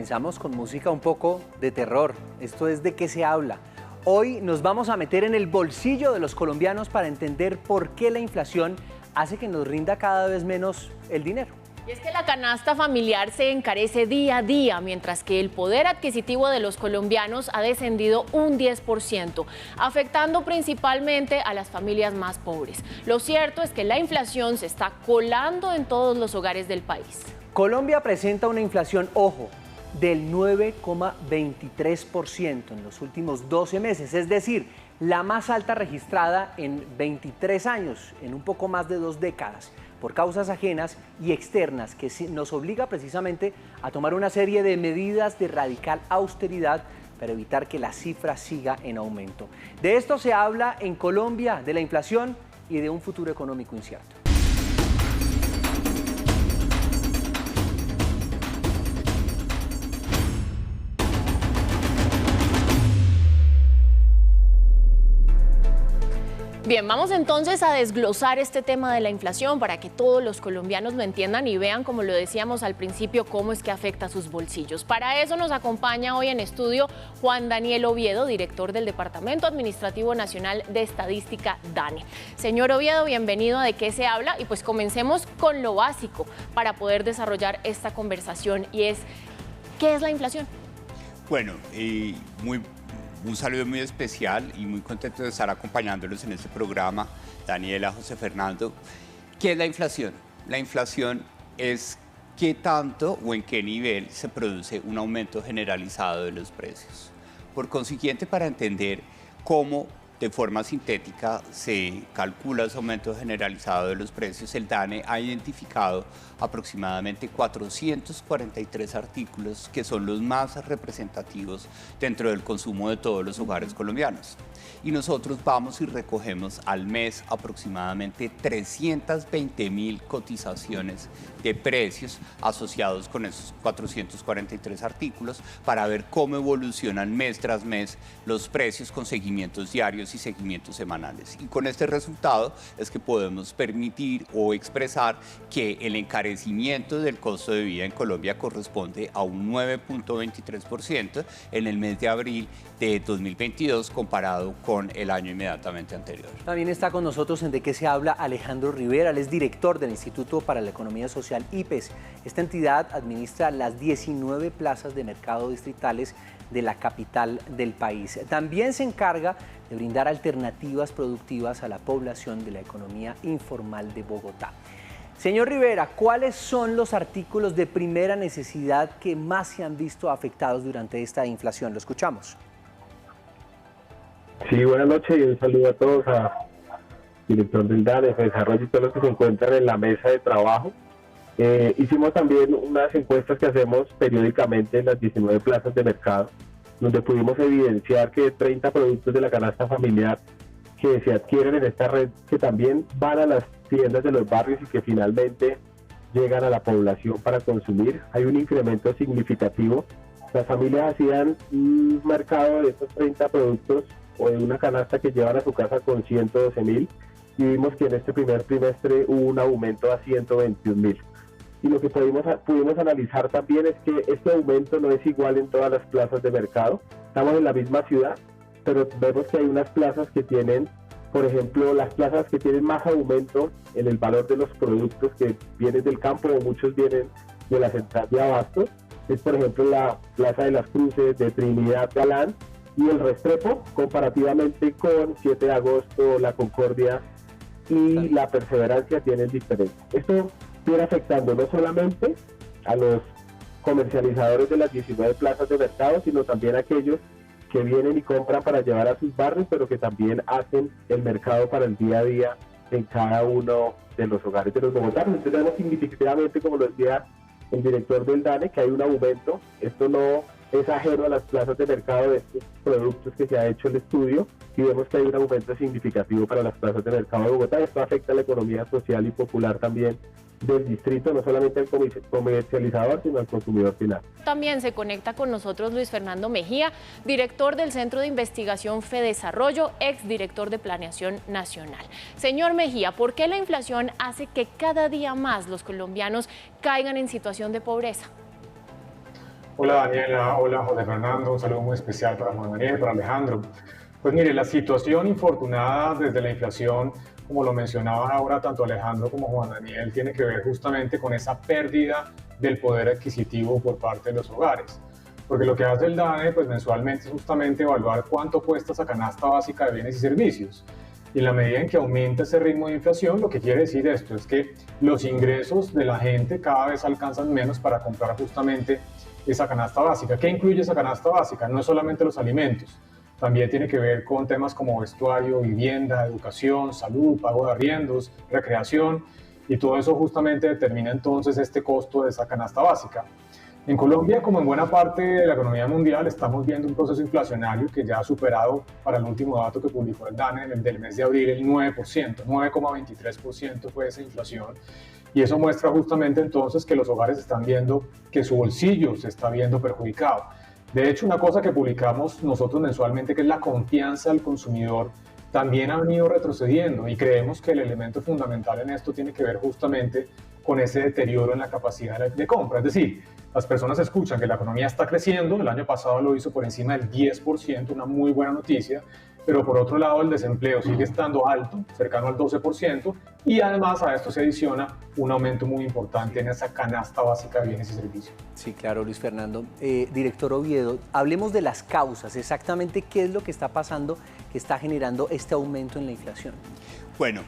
comenzamos con música un poco de terror. Esto es ¿De qué se habla? Hoy nos vamos a meter en el bolsillo de los colombianos para entender por qué la inflación hace que nos rinda cada vez menos el dinero. Y es que la canasta familiar se encarece día a día, mientras que el poder adquisitivo de los colombianos ha descendido un 10%, afectando principalmente a las familias más pobres. Lo cierto es que la inflación se está colando en todos los hogares del país. Colombia presenta una inflación, ojo, del 9,23% en los últimos 12 meses, es decir, la más alta registrada en 23 años, en un poco más de 2 décadas, por causas ajenas y externas que nos obliga precisamente a tomar una serie de medidas de radical austeridad para evitar que la cifra siga en aumento. De esto se habla en Colombia, de la inflación y de un futuro económico incierto. Bien, vamos entonces a desglosar este tema de la inflación para que todos los colombianos lo entiendan y vean, como lo decíamos al principio, cómo es que afecta a sus bolsillos. Para eso nos acompaña hoy en estudio Juan Daniel Oviedo, director del Departamento Administrativo Nacional de Estadística, DANE. Señor Oviedo, bienvenido a ¿De qué se habla? Y pues comencemos con lo básico para poder desarrollar esta conversación y es, ¿qué es la inflación? Bueno, un saludo muy especial y muy contento de estar acompañándolos en este programa, Daniela, José Fernando. ¿Qué es la inflación? La inflación es qué tanto o en qué nivel se produce un aumento generalizado de los precios. Por consiguiente, para entender cómo de forma sintética se calcula ese aumento generalizado de los precios, el DANE ha identificado aproximadamente 443 artículos que son los más representativos dentro del consumo de todos los hogares colombianos. Y nosotros vamos y recogemos al mes aproximadamente 320.000 cotizaciones de precios asociados con esos 443 artículos para ver cómo evolucionan mes tras mes los precios con seguimientos diarios y seguimientos semanales. Y con este resultado es que podemos permitir o expresar que el encarecimiento del costo de vida en Colombia corresponde a un 9,23% en el mes de abril de 2022 comparado con el año inmediatamente anterior. También está con nosotros en ¿De qué se habla? Alejandro Rivera, él es director del Instituto para la Economía Social, IPES. Esta entidad administra las 19 plazas de mercado distritales de la capital del país. También se encarga de brindar alternativas productivas a la población de la economía informal de Bogotá. Señor Rivera, ¿cuáles son los artículos de primera necesidad que más se han visto afectados durante esta inflación? Lo escuchamos. Sí, buenas noches y un saludo a todos, a director del DANE, de desarrollo y todos los que se encuentran en la mesa de trabajo. Hicimos también unas encuestas que hacemos periódicamente en las 19 plazas de mercado, donde pudimos evidenciar que 30 productos de la canasta familiar que se adquieren en esta red, que también van a las tiendas de los barrios y que finalmente llegan a la población para consumir, hay un incremento significativo. Las familias hacían un mercado de estos 30 productos o de una canasta que llevan a su casa con 112.000 y vimos que en este primer trimestre hubo un aumento a 121.000. Y lo que pudimos analizar también es que este aumento no es igual en todas las plazas de mercado. Estamos en la misma ciudad, pero vemos que hay unas plazas que tienen, por ejemplo, las plazas que tienen más aumento en el valor de los productos que vienen del campo o muchos vienen de la central de abastos. Es, por ejemplo, la Plaza de las Cruces, de Trinidad, Galán y el Restrepo, comparativamente con 7 de agosto, La Concordia y La Perseverancia tienen diferencia. Esto viene afectando no solamente a los comercializadores de las 19 plazas de mercado, sino también a aquellos que vienen y compran para llevar a sus barrios, pero que también hacen el mercado para el día a día en cada uno de los hogares de los bogotanos. Entonces vemos significativamente, como lo decía el director del DANE, que hay un aumento. Esto no es ajeno a las plazas de mercado de estos productos que se ha hecho el estudio y vemos que hay un aumento significativo para las plazas de mercado de Bogotá. Esto afecta a la economía social y popular también del distrito, no solamente al comercializador, sino al consumidor final. También se conecta con nosotros Luis Fernando Mejía, director del Centro de Investigación FEDesarrollo, exdirector de Planeación Nacional. Señor Mejía, ¿por qué la inflación hace que cada día más los colombianos caigan en situación de pobreza? Hola Daniela, hola José Fernando, un saludo muy especial para Juan Daniel, para Alejandro. Pues mire, la situación infortunada desde la inflación, como lo mencionaban ahora tanto Alejandro como Juan Daniel, tiene que ver justamente con esa pérdida del poder adquisitivo por parte de los hogares. Porque lo que hace el DANE pues mensualmente es justamente evaluar cuánto cuesta esa canasta básica de bienes y servicios. Y en la medida en que aumenta ese ritmo de inflación, lo que quiere decir esto es que los ingresos de la gente cada vez alcanzan menos para comprar justamente esa canasta básica. ¿Qué incluye esa canasta básica? No es solamente los alimentos, también tiene que ver con temas como vestuario, vivienda, educación, salud, pago de arriendos, recreación, y todo eso justamente determina entonces este costo de esa canasta básica. En Colombia, como en buena parte de la economía mundial, estamos viendo un proceso inflacionario que ya ha superado, para el último dato que publicó el DANE, el del mes de abril, el 9%, 9,23% fue esa inflación. Y eso muestra justamente entonces que los hogares están viendo que su bolsillo se está viendo perjudicado. De hecho, una cosa que publicamos nosotros mensualmente, que es la confianza del consumidor, también ha venido retrocediendo, y creemos que el elemento fundamental en esto tiene que ver justamente con ese deterioro en la capacidad de compra. Es decir, las personas escuchan que la economía está creciendo, el año pasado lo hizo por encima del 10%, una muy buena noticia, pero por otro lado el desempleo sigue estando alto, cercano al 12%, y además a esto se adiciona un aumento muy importante en esa canasta básica de bienes y servicios. Sí, claro, Luis Fernando. Director Oviedo, hablemos de las causas, exactamente qué es lo que está pasando que está generando este aumento en la inflación. Bueno,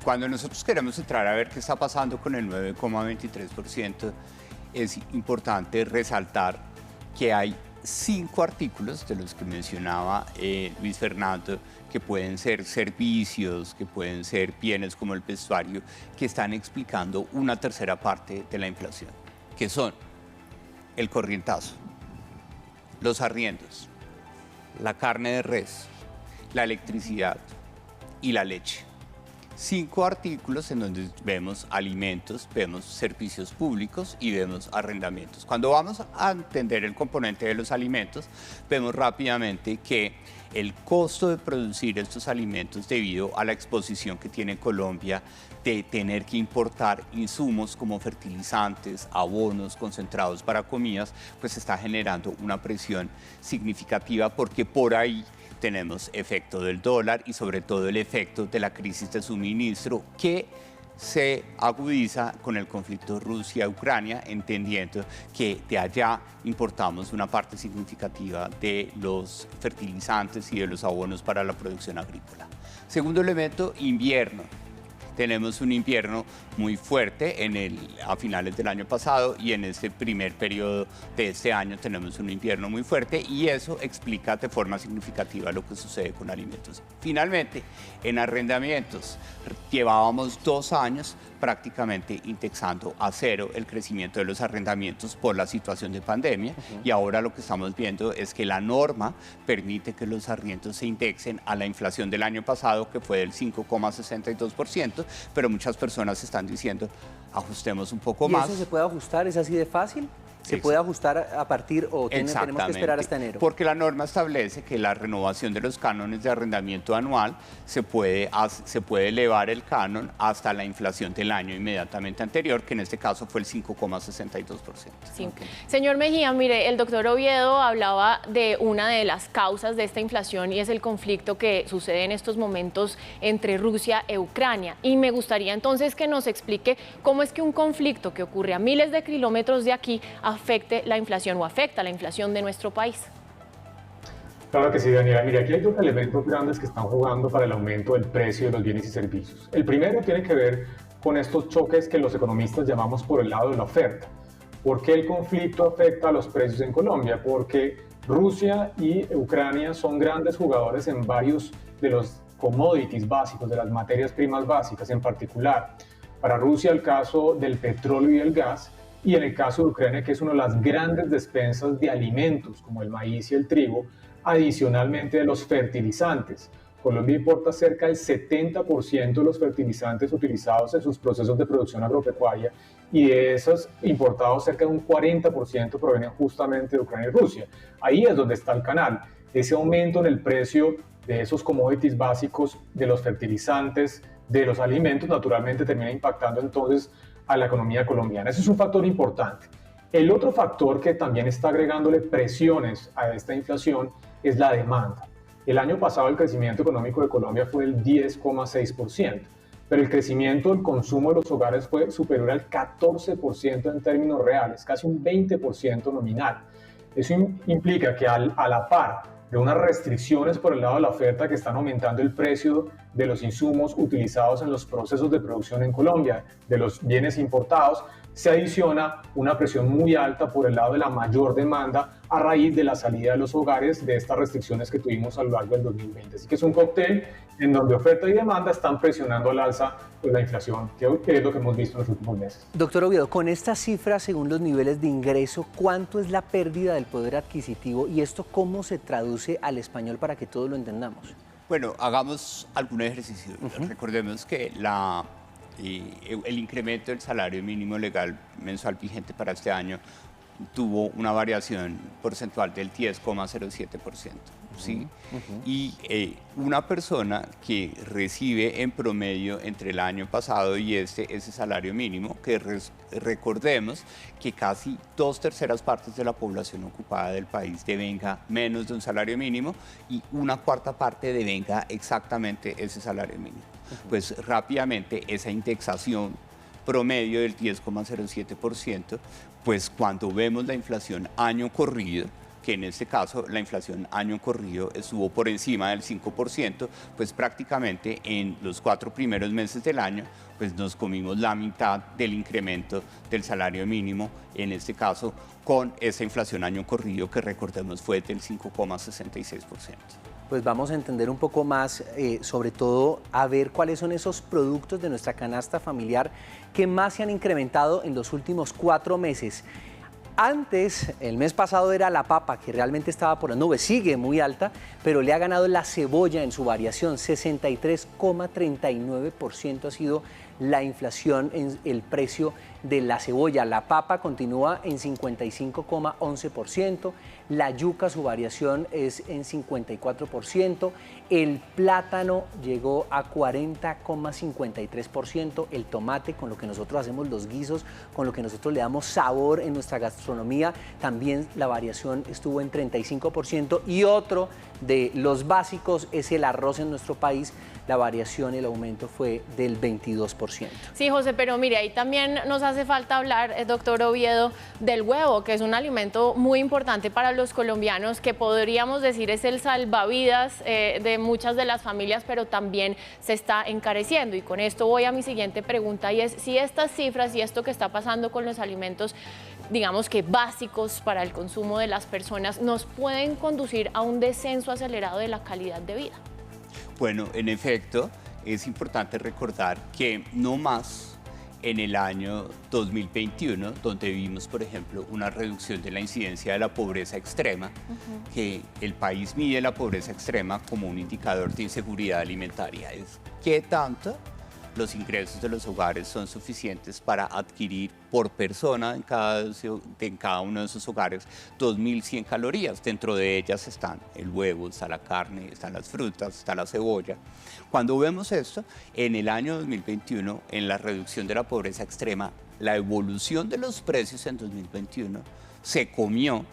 cuando nosotros queremos entrar a ver qué está pasando con el 9,23%, es importante resaltar que hay 5 artículos de los que mencionaba Luis Fernando, que pueden ser servicios, que pueden ser bienes como el vestuario, que están explicando una tercera parte de la inflación, que son el corrientazo, los arriendos, la carne de res, la electricidad y la leche. 5 artículos en donde vemos alimentos, vemos servicios públicos y vemos arrendamientos. Cuando vamos a entender el componente de los alimentos, vemos rápidamente que el costo de producir estos alimentos, debido a la exposición que tiene Colombia de tener que importar insumos como fertilizantes, abonos, concentrados para comidas, pues está generando una presión significativa, porque por ahí tenemos efecto del dólar y sobre todo el efecto de la crisis de suministro que se agudiza con el conflicto Rusia-Ucrania, entendiendo que de allá importamos una parte significativa de los fertilizantes y de los abonos para la producción agrícola. Segundo elemento, invierno. Tenemos un invierno muy fuerte a finales del año pasado, y en este primer periodo de este año tenemos un invierno muy fuerte, y eso explica de forma significativa lo que sucede con alimentos. Finalmente, en arrendamientos, llevábamos 2 años prácticamente indexando a cero el crecimiento de los arrendamientos por la situación de pandemia, y ahora lo que estamos viendo es que la norma permite que los arriendos se indexen a la inflación del año pasado, que fue del 5,62%, pero muchas personas están diciendo, ajustemos un poco más. ¿Y eso se puede ajustar? ¿Es así de fácil? ¿Se puede ajustar a partir o tenemos que esperar hasta enero? Porque la norma establece que la renovación de los cánones de arrendamiento anual se puede elevar el canon hasta la inflación del año inmediatamente anterior, que en este caso fue el 5,62%. Sí. Okay. Señor Mejía, mire, el doctor Oviedo hablaba de una de las causas de esta inflación, y es el conflicto que sucede en estos momentos entre Rusia e Ucrania. Y me gustaría entonces que nos explique cómo es que un conflicto que ocurre a miles de kilómetros de aquí afecte la inflación o afecta la inflación de nuestro país. Claro que sí, Daniela. Mira, aquí hay 2 elementos grandes que están jugando para el aumento del precio de los bienes y servicios. El primero tiene que ver con estos choques que los economistas llamamos por el lado de la oferta. ¿Por qué el conflicto afecta a los precios en Colombia? Porque Rusia y Ucrania son grandes jugadores en varios de los commodities básicos, de las materias primas básicas en particular. Para Rusia, el caso del petróleo y el gas, y en el caso de Ucrania, que es una de las grandes despensas de alimentos como el maíz y el trigo, adicionalmente de los fertilizantes. Colombia importa cerca del 70% de los fertilizantes utilizados en sus procesos de producción agropecuaria, y de esos importados cerca de un 40% provienen justamente de Ucrania y Rusia. Ahí es donde está el canal. Ese aumento en el precio de esos commodities básicos, de los fertilizantes, de los alimentos, naturalmente termina impactando entonces a la economía colombiana. Ese es un factor importante. El otro factor que también está agregándole presiones a esta inflación es la demanda. El año pasado el crecimiento económico de Colombia fue del 10,6%, pero el crecimiento del consumo de los hogares fue superior al 14% en términos reales, casi un 20% nominal. Eso implica que a la par de unas restricciones por el lado de la oferta que están aumentando el precio de los insumos utilizados en los procesos de producción en Colombia, de los bienes importados, se adiciona una presión muy alta por el lado de la mayor demanda a raíz de la salida de los hogares de estas restricciones que tuvimos a lo largo del 2020. Así que es un cóctel en donde oferta y demanda están presionando al alza pues, la inflación, que es lo que hemos visto en los últimos meses. Doctor Oviedo, con estas cifras, según los niveles de ingreso, ¿cuánto es la pérdida del poder adquisitivo y esto cómo se traduce al español para que todos lo entendamos? Bueno, hagamos algún ejercicio. Recordemos que el incremento del salario mínimo legal mensual vigente para este año tuvo una variación porcentual del 10,07%. ¿sí? Y una persona que recibe en promedio entre el año pasado y ese salario mínimo, que recordemos que casi 2/3 partes de la población ocupada del país devenga menos de un salario mínimo y 1/4 parte devenga exactamente ese salario mínimo. Pues rápidamente esa indexación promedio del 10,07%, pues cuando vemos la inflación año corrido, que en este caso la inflación año corrido estuvo por encima del 5%, pues prácticamente en los 4 primeros meses del año, pues nos comimos la mitad del incremento del salario mínimo, en este caso con esa inflación año corrido que recordemos fue del 5,66%. Pues vamos a entender un poco más, sobre todo a ver cuáles son esos productos de nuestra canasta familiar que más se han incrementado en los últimos 4 meses. Antes, el mes pasado era la papa, que realmente estaba por las nubes, sigue muy alta, pero le ha ganado la cebolla en su variación, 63,39% ha sido la inflación en el precio de la cebolla. La papa continúa en 55,11%, la yuca su variación es en 54%, el plátano llegó a 40,53%, el tomate, con lo que nosotros hacemos los guisos, con lo que nosotros le damos sabor en nuestra gastronomía, también la variación estuvo en 35%, y otro de los básicos es el arroz en nuestro país. La variación, el aumento fue del 22%. Sí, José, pero mire, ahí también nos hace falta hablar, doctor Oviedo, del huevo, que es un alimento muy importante para los colombianos, que podríamos decir es el salvavidas de muchas de las familias, pero también se está encareciendo. Y con esto voy a mi siguiente pregunta, y es si estas cifras y esto que está pasando con los alimentos, digamos que básicos para el consumo de las personas, nos pueden conducir a un descenso acelerado de la calidad de vida. Bueno, en efecto, es importante recordar que no más en el año 2021, donde vimos, por ejemplo, una reducción de la incidencia de la pobreza extrema, que el país mide la pobreza extrema como un indicador de inseguridad alimentaria. Es qué tanto los ingresos de los hogares son suficientes para adquirir por persona en cada uno de esos hogares 2.100 calorías. Dentro de ellas están el huevo, está la carne, están las frutas, está la cebolla. Cuando vemos esto, en el año 2021, en la reducción de la pobreza extrema, la evolución de los precios en 2021 se comió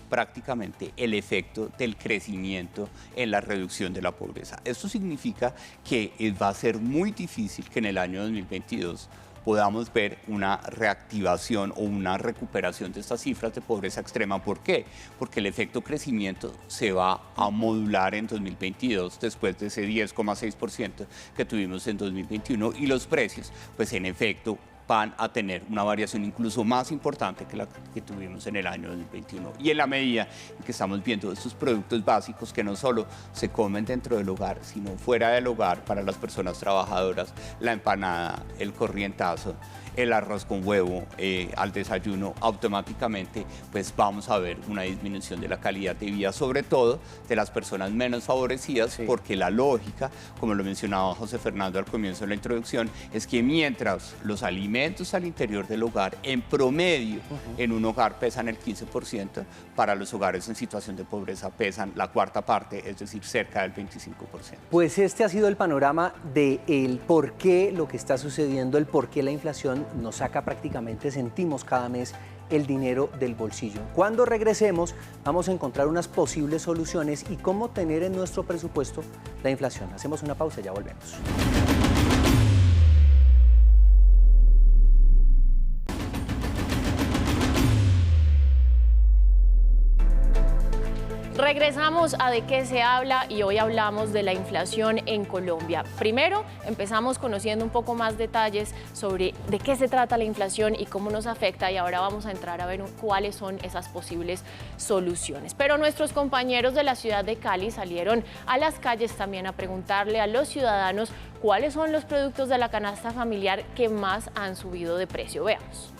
prácticamente el efecto del crecimiento en la reducción de la pobreza. Esto significa que va a ser muy difícil que en el año 2022 podamos ver una reactivación o una recuperación de estas cifras de pobreza extrema. ¿Por qué? Porque el efecto crecimiento se va a modular en 2022 después de ese 10,6% que tuvimos en 2021 y los precios, pues en efecto, van a tener una variación incluso más importante que la que tuvimos en el año 2021. Y en la medida en que estamos viendo estos productos básicos que no solo se comen dentro del hogar, sino fuera del hogar para las personas trabajadoras, la empanada, el corrientazo, el arroz con huevo al desayuno, automáticamente pues vamos a ver una disminución de la calidad de vida, sobre todo de las personas menos favorecidas, porque la lógica, como lo mencionaba José Fernando al comienzo de la introducción, es que mientras los alimentos al interior del hogar en promedio en un hogar pesan el 15%, para los hogares en situación de pobreza pesan la 1/4 parte, es decir, cerca del 25%. Pues este ha sido el panorama de el por qué lo que está sucediendo, el por qué la inflación nos saca prácticamente, sentimos cada mes el dinero del bolsillo. Cuando regresemos, vamos a encontrar unas posibles soluciones y cómo tener en nuestro presupuesto la inflación. Hacemos una pausa y ya volvemos. Regresamos a De qué se habla y hoy hablamos de la inflación en Colombia. Primero, empezamos conociendo un poco más detalles sobre de qué se trata la inflación y cómo nos afecta, y ahora vamos a entrar a ver cuáles son esas posibles soluciones. Pero nuestros compañeros de la ciudad de Cali salieron a las calles también a preguntarle a los ciudadanos cuáles son los productos de la canasta familiar que más han subido de precio. Veamos.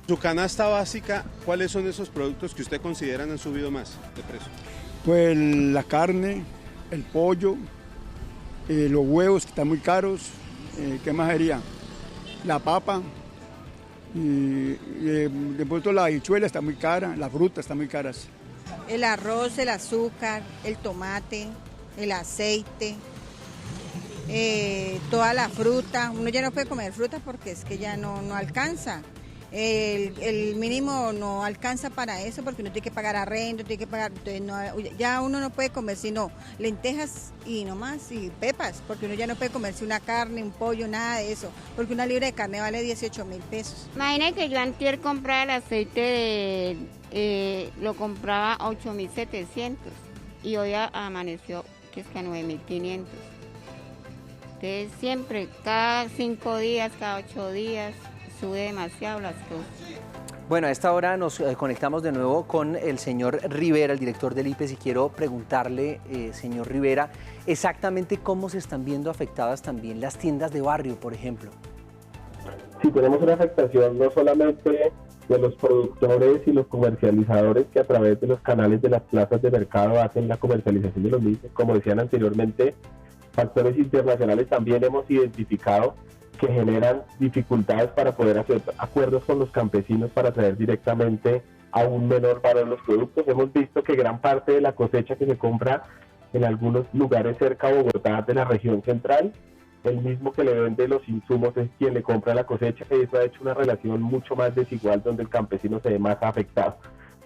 Su canasta básica, ¿cuáles son esos productos que usted considera han subido más de precio? Pues la carne, el pollo, los huevos que están muy caros, ¿qué más sería? La papa, de pronto la habichuela está muy cara, las frutas están muy caras. El arroz, el azúcar, el tomate, el aceite, toda la fruta. Uno ya no puede comer fruta porque es que ya no alcanza. El mínimo no alcanza para eso porque uno tiene que pagar arrendo, tiene que pagar, ya uno no puede comer sino lentejas y no más, y pepas, porque uno ya no puede comerse una carne, un pollo, nada de eso, porque una libra de carne vale 18.000 pesos. Imagínate que yo antier compraba el aceite, lo compraba a 8.700 y hoy amaneció que es que a 9.500. Entonces siempre, cada 5 días, cada 8 días, sube demasiado las cosas. Bueno, a esta hora nos conectamos de nuevo con el señor Rivera, el director del IPES, y quiero preguntarle, señor Rivera, exactamente cómo se están viendo afectadas también las tiendas de barrio, por ejemplo. Sí, tenemos una afectación no solamente de los productores y los comercializadores que a través de los canales de las plazas de mercado hacen la comercialización de los mismos. Como decían anteriormente, factores internacionales también hemos identificado que generan dificultades para poder hacer acuerdos con los campesinos para traer directamente a un menor valor los productos. Hemos visto que gran parte de la cosecha que se compra en algunos lugares cerca a Bogotá de la región central, el mismo que le vende los insumos es quien le compra la cosecha, y eso ha hecho una relación mucho más desigual donde el campesino se ve más afectado.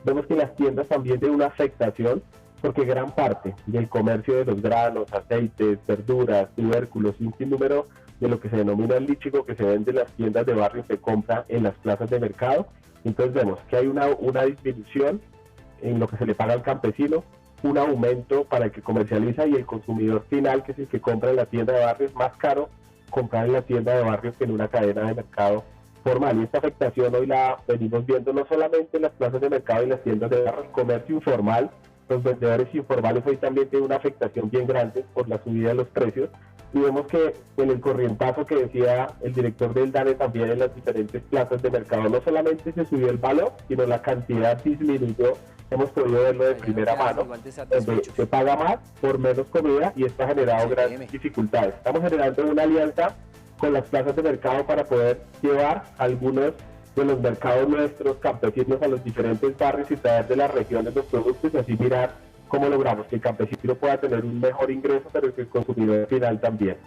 Vemos que las tiendas también tienen una afectación porque gran parte del comercio de los granos, aceites, verduras, tubérculos, un sinnúmero de lo que se denomina el líchigo que se vende en las tiendas de barrio se compra en las plazas de mercado. Entonces vemos que hay una disminución en lo que se le paga al campesino, un aumento para el que comercializa, y el consumidor final, que es el que compra en la tienda de barrio, es más caro comprar en la tienda de barrio que en una cadena de mercado formal. Y esta afectación hoy la venimos viendo no solamente en las plazas de mercado y las tiendas de barrio, el comercio informal, los vendedores informales hoy también tienen una afectación bien grande por la subida de los precios. Y vemos que en el corrientazo que decía el director del DANE también en las diferentes plazas de mercado, no solamente se subió el valor, sino la cantidad disminuyó. Hemos podido verlo de primera mano, donde se paga más por menos comida, y esto ha generado grandes dificultades. Estamos generando una alianza con las plazas de mercado para poder llevar algunos de los mercados nuestros campesinos a los diferentes barrios y traer de las regiones los productos, y así mirar cómo logramos que el campesino pueda tener un mejor ingreso, pero que el consumidor final también.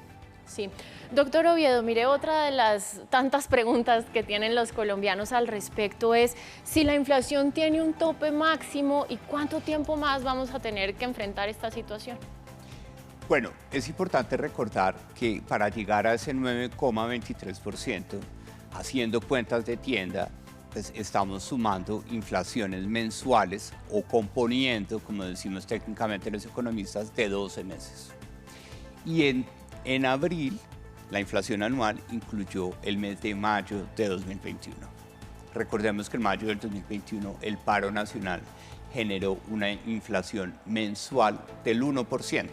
Sí. Doctor Oviedo, mire, otra de las tantas preguntas que tienen los colombianos al respecto es si la inflación tiene un tope máximo y cuánto tiempo más vamos a tener que enfrentar esta situación. Bueno, es importante recordar que para llegar a ese 9,23%, haciendo cuentas de tienda, pues estamos sumando inflaciones mensuales o componiendo, como decimos técnicamente los economistas, de 12 meses. Y en abril, la inflación anual incluyó el mes de mayo de 2021. Recordemos que en mayo del 2021 el paro nacional generó una inflación mensual del 1%.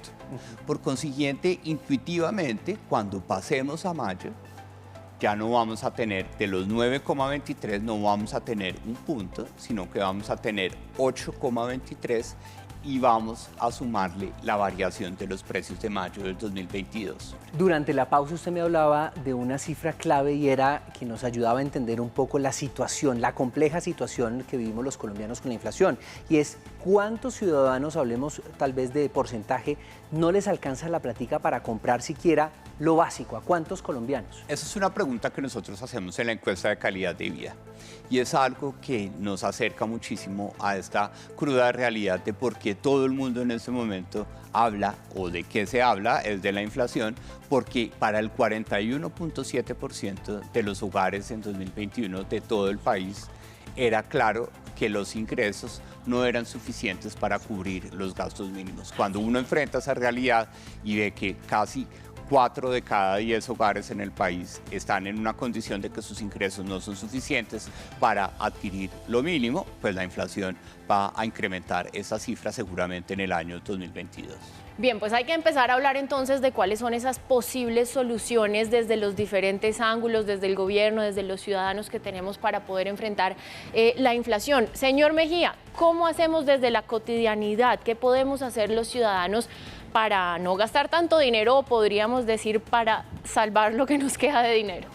Por consiguiente, intuitivamente, cuando pasemos a mayo, ya no vamos a tener, de los 9,23 no vamos a tener un punto, sino que vamos a tener 8,23 y vamos a sumarle la variación de los precios de mayo del 2022. Durante la pausa usted me hablaba de una cifra clave y era que nos ayudaba a entender un poco la situación, la compleja situación que vivimos los colombianos con la inflación, y es cuántos ciudadanos, hablemos tal vez de porcentaje, no les alcanza la platica para comprar siquiera lo básico, ¿a cuántos colombianos? Esa es una pregunta que nosotros hacemos en la encuesta de calidad de vida y es algo que nos acerca muchísimo a esta cruda realidad de por qué todo el mundo en este momento habla o de qué se habla es de la inflación, porque para el 41.7% de los hogares en 2021 de todo el país era claro que los ingresos no eran suficientes para cubrir los gastos mínimos. Cuando uno enfrenta esa realidad y ve que casi 4 de cada 10 hogares en el país están en una condición de que sus ingresos no son suficientes para adquirir lo mínimo, pues la inflación va a incrementar esa cifra seguramente en el año 2022. Bien, pues hay que empezar a hablar entonces de cuáles son esas posibles soluciones desde los diferentes ángulos, desde el gobierno, desde los ciudadanos que tenemos para poder enfrentar la inflación. Señor Mejía, ¿cómo hacemos desde la cotidianidad? ¿Qué podemos hacer los ciudadanos para no gastar tanto dinero o podríamos decir para salvar lo que nos queda de dinero?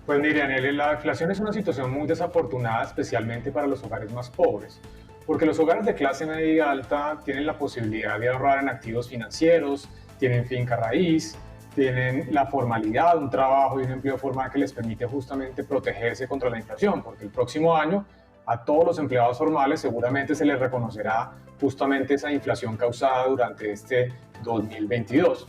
Pues mire, Anel, la inflación es una situación muy desafortunada, especialmente para los hogares más pobres, porque los hogares de clase media y alta tienen la posibilidad de ahorrar en activos financieros, tienen finca raíz, tienen la formalidad, un trabajo y un empleo formal que les permite justamente protegerse contra la inflación, porque el próximo año a todos los empleados formales seguramente se les reconocerá justamente esa inflación causada durante este 2022.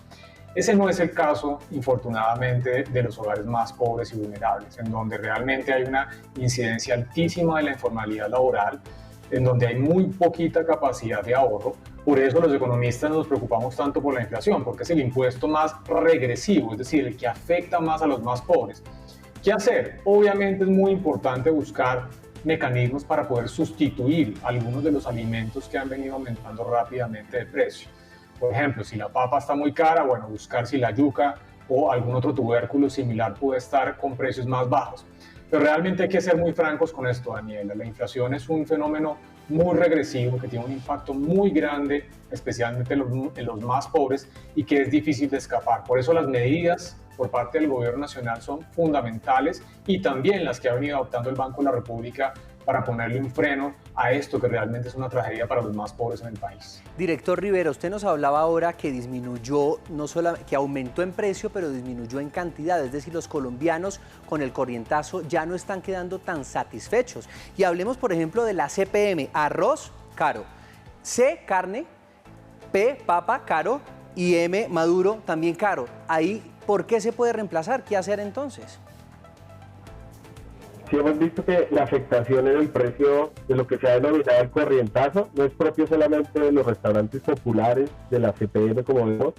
Ese no es el caso, infortunadamente, de los hogares más pobres y vulnerables, en donde realmente hay una incidencia altísima de la informalidad laboral, en donde hay muy poquita capacidad de ahorro. Por eso los economistas nos preocupamos tanto por la inflación, porque es el impuesto más regresivo, es decir, el que afecta más a los más pobres. ¿Qué hacer? Obviamente es muy importante buscar mecanismos para poder sustituir algunos de los alimentos que han venido aumentando rápidamente de precio. Por ejemplo, si la papa está muy cara, bueno, buscar si la yuca o algún otro tubérculo similar puede estar con precios más bajos. Pero realmente hay que ser muy francos con esto, Daniela. La inflación es un fenómeno muy regresivo que tiene un impacto muy grande, especialmente en los más pobres, y que es difícil de escapar. Por eso las medidas por parte del Gobierno Nacional son fundamentales y también las que ha venido adoptando el Banco de la República para ponerle un freno a esto que realmente es una tragedia para los más pobres en el país. Director Rivera, usted nos hablaba ahora que disminuyó, no solo que aumentó en precio, pero disminuyó en cantidad, es decir, los colombianos con el corrientazo ya no están quedando tan satisfechos. Y hablemos, por ejemplo, de la CPM, arroz, caro, C, carne, P, papa, caro, y M, maduro, también caro. Ahí, ¿por qué se puede reemplazar? ¿Qué hacer entonces? Sí, hemos visto que la afectación en el precio de lo que se ha denominado el corrientazo no es propio solamente de los restaurantes populares de la CPM, como vemos.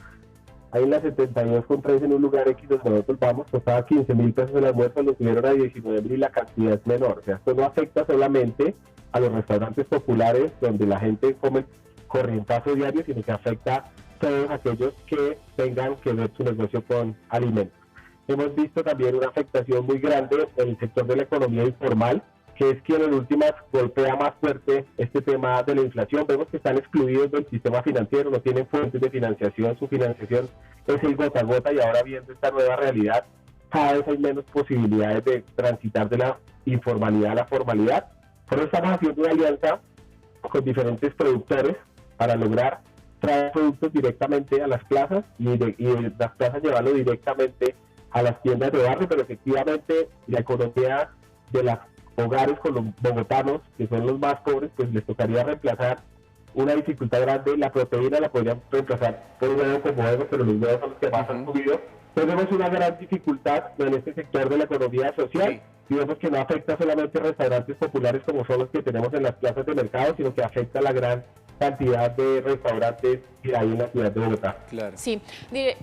Ahí en la 72,3 en un lugar X donde nosotros vamos, costaba 15.000 pesos el almuerzo, lo subieron a 19.000 y la cantidad es menor. O sea, esto no afecta solamente a los restaurantes populares donde la gente come corrientazo diario, sino que afecta a todos aquellos que tengan que ver su negocio con alimentos. Hemos visto también una afectación muy grande en el sector de la economía informal, que es quien en últimas golpea más fuerte este tema de la inflación. Vemos que están excluidos del sistema financiero, no tienen fuentes de financiación, su financiación es el gota a gota y ahora viendo esta nueva realidad, cada vez hay menos posibilidades de transitar de la informalidad a la formalidad. Por eso estamos haciendo una alianza con diferentes productores para lograr traer productos directamente a las plazas y de las plazas llevarlo directamente a las tiendas de barrio, pero efectivamente la economía de los hogares con los bogotanos, que son los más pobres, pues les tocaría reemplazar una dificultad grande. La proteína la podrían reemplazar por un huevo con huevo, pero los huevos son los que más han subido. Tenemos una gran dificultad en este sector de la economía social, y vemos que no afecta solamente a restaurantes populares como son los que tenemos en las plazas de mercado, sino que afecta a la gran cantidad de restaurantes que hay en la ciudad de Bogotá. Claro. Sí,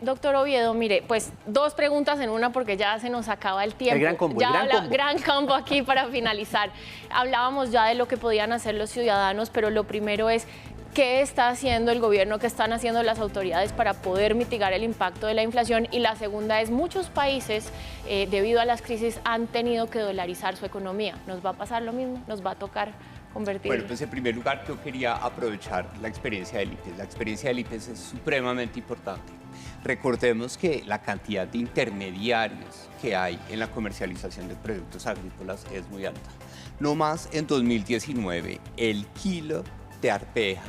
doctor Oviedo, mire, pues dos preguntas en una porque ya se nos acaba el tiempo. El gran combo, gran combo aquí para finalizar. Hablábamos ya de lo que podían hacer los ciudadanos, pero lo primero es, ¿qué está haciendo el gobierno, qué están haciendo las autoridades para poder mitigar el impacto de la inflación? Y la segunda es, muchos países, debido a las crisis, han tenido que dolarizar su economía. ¿Nos va a pasar lo mismo? ¿Nos va a tocar convertirlo? Bueno, pues en primer lugar yo quería aprovechar la experiencia del IPES. La experiencia del IPES es supremamente importante. Recordemos que la cantidad de intermediarios que hay en la comercialización de productos agrícolas es muy alta. No más en 2019, el kilo de arveja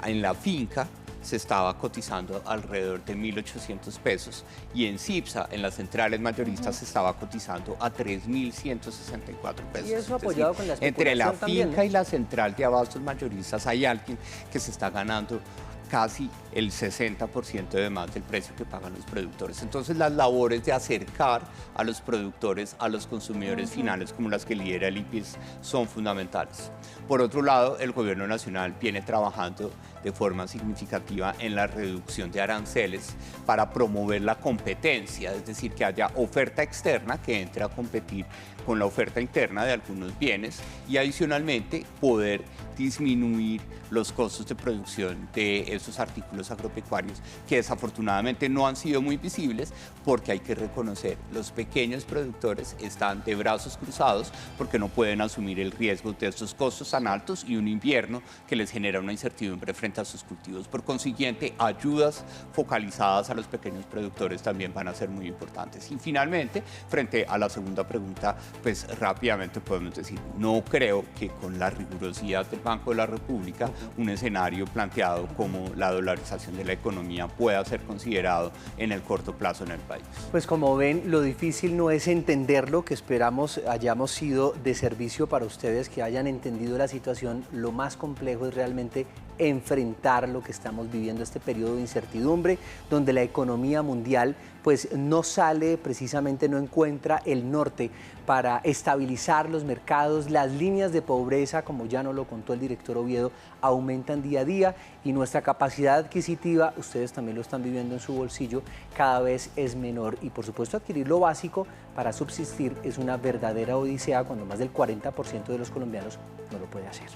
en la finca se estaba cotizando alrededor de 1.800 pesos y en CIPSA, en las centrales mayoristas, se estaba cotizando a 3.164 pesos. Y eso apoyado con la especulación entre la también, finca ¿no? y la central de abastos mayoristas hay alguien que se está ganando casi el 60% de más del precio que pagan los productores. Entonces las labores de acercar a los productores a los consumidores finales, como las que lidera el IPIES, son fundamentales. Por otro lado, el gobierno nacional viene trabajando de forma significativa en la reducción de aranceles para promover la competencia, es decir, que haya oferta externa que entre a competir con la oferta interna de algunos bienes y adicionalmente poder disminuir los costos de producción de esos artículos agropecuarios que desafortunadamente no han sido muy visibles porque hay que reconocer, los pequeños productores están de brazos cruzados porque no pueden asumir el riesgo de estos costos tan altos y un invierno que les genera una incertidumbre frente a sus cultivos. Por consiguiente, ayudas focalizadas a los pequeños productores también van a ser muy importantes. Y finalmente, frente a la segunda pregunta, pues rápidamente podemos decir, no creo que con la rigurosidad del Banco de la República un escenario planteado como la dolarización de la economía pueda ser considerado en el corto plazo en el país. Pues como ven, lo difícil no es entenderlo, que esperamos hayamos sido de servicio para ustedes, que hayan entendido la situación. Lo más complejo es realmente enfrentar lo que estamos viviendo, este periodo de incertidumbre, donde la economía mundial pues no sale, precisamente no encuentra el norte para estabilizar los mercados. Las líneas de pobreza, como ya nos lo contó el director Oviedo, aumentan día a día y nuestra capacidad adquisitiva, ustedes también lo están viviendo en su bolsillo, cada vez es menor y por supuesto adquirir lo básico para subsistir es una verdadera odisea cuando más del 40% de los colombianos no lo puede hacer.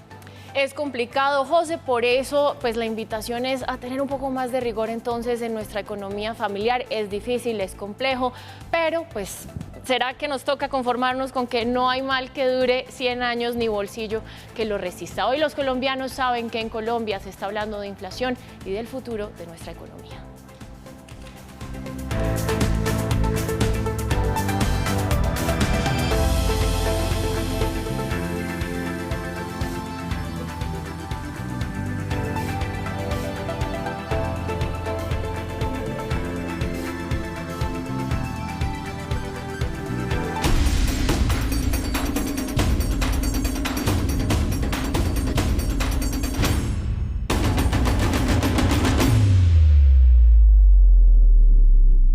Es complicado, José, por eso pues la invitación es a tener un poco más de rigor entonces en nuestra economía familiar. Es difícil, es complejo, pero pues será que nos toca conformarnos con que no hay mal que dure 100 años ni bolsillo que lo resista. Hoy los colombianos saben que en Colombia se está hablando de inflación y del futuro de nuestra economía.